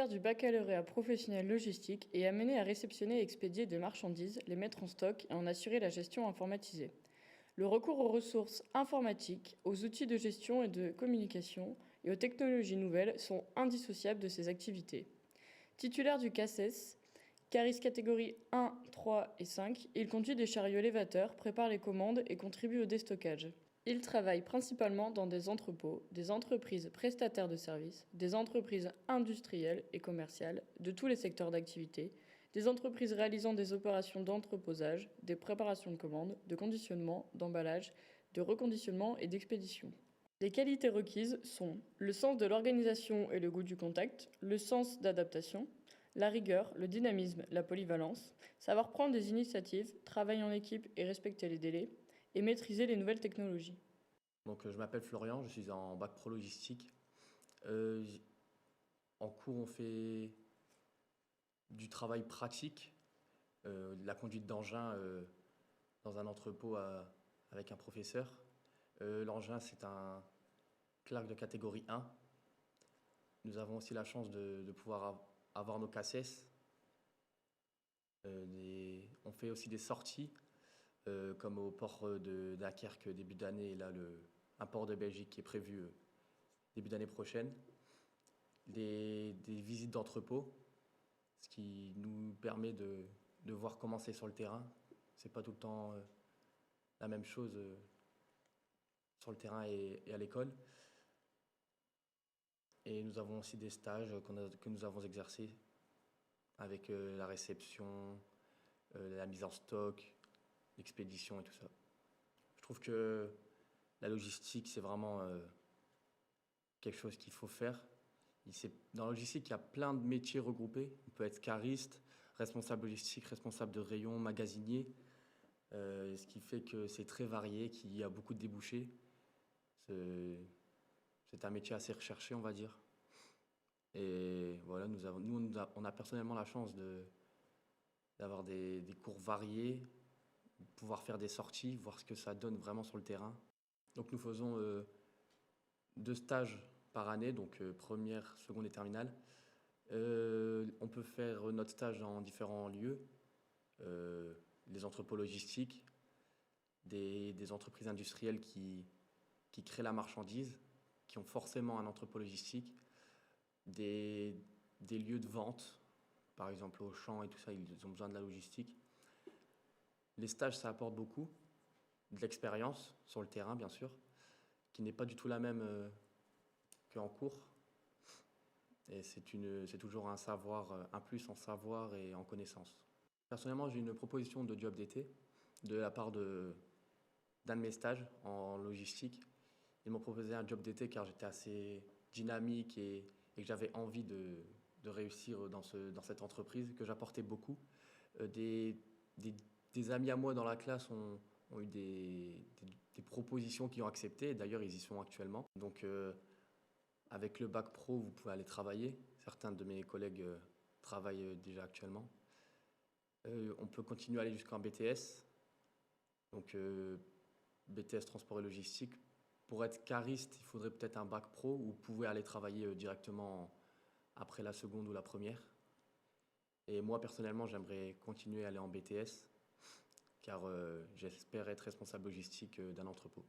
Faire du baccalauréat professionnel logistique est amené à réceptionner et expédier des marchandises, les mettre en stock et en assurer la gestion informatisée. Le recours aux ressources informatiques, aux outils de gestion et de communication et aux technologies nouvelles sont indissociables de ces activités. Titulaire du CACES, Caris catégorie 1, 3 et 5, il conduit des chariots élévateurs, prépare les commandes et contribue au déstockage. Il travaille principalement dans des entrepôts, des entreprises prestataires de services, des entreprises industrielles et commerciales de tous les secteurs d'activité, des entreprises réalisant des opérations d'entreposage, des préparations de commandes, de conditionnement, d'emballage, de reconditionnement et d'expédition. Les qualités requises sont le sens de l'organisation et le goût du contact, le sens d'adaptation, la rigueur, le dynamisme, la polyvalence, savoir prendre des initiatives, travailler en équipe et respecter les délais, et maîtriser les nouvelles technologies. Donc, je m'appelle Florian, je suis en bac pro logistique. Euh, En cours, on fait du travail pratique, de la conduite d'engin dans un entrepôt avec un professeur. L'engin, c'est un Clark de catégorie 1. Nous avons aussi la chance de pouvoir avoir nos cassettes. On fait aussi des sorties, comme au port de Dunkerque début d'année, et là, un port de Belgique qui est prévu début d'année prochaine. Des visites d'entrepôt, ce qui nous permet de voir comment c'est sur le terrain. C'est pas tout le temps la même chose sur le terrain et à l'école. Et nous avons aussi des stages que nous avons exercés avec la réception, la mise en stock, l'expédition et tout ça. Je trouve que la logistique, c'est vraiment quelque chose qu'il faut faire. Dans la logistique, il y a plein de métiers regroupés. On peut être cariste, responsable logistique, responsable de rayon, magasinier. Ce qui fait que c'est très varié, qu'il y a beaucoup de débouchés. C'est un métier assez recherché, on va dire. Et voilà, on a personnellement la chance d'avoir des cours variés, de pouvoir faire des sorties, voir ce que ça donne vraiment sur le terrain. Donc nous faisons 2 stages par année, donc première, seconde et terminale. On peut faire notre stage dans différents lieux, les entrepôts logistiques, des entreprises industrielles qui créent la marchandise, qui ont forcément un entrepôt logistique, des lieux de vente, par exemple Auchan et tout ça, ils ont besoin de la logistique. Les stages, ça apporte beaucoup, de l'expérience sur le terrain, bien sûr, qui n'est pas du tout la même qu'en cours. Et c'est toujours un savoir, un plus en savoir et en connaissance. Personnellement, j'ai une proposition de job d'été de la part d'un de mes stages en logistique. Ils m'ont proposé un job d'été car j'étais assez dynamique et que j'avais envie de réussir dans cette entreprise, que j'apportais beaucoup. Euh, des, des amis à moi dans la classe ont eu des propositions qu'ils ont acceptées. D'ailleurs, ils y sont actuellement. Donc, avec le bac pro, vous pouvez aller travailler. Certains de mes collègues travaillent déjà actuellement. On peut continuer à aller jusqu'en BTS. Donc, BTS transport et logistique. Pour être cariste, il faudrait peut-être un bac pro ou vous pouvez aller travailler directement après la seconde ou la première. Et moi, personnellement, j'aimerais continuer à aller en BTS car j'espère être responsable logistique d'un entrepôt.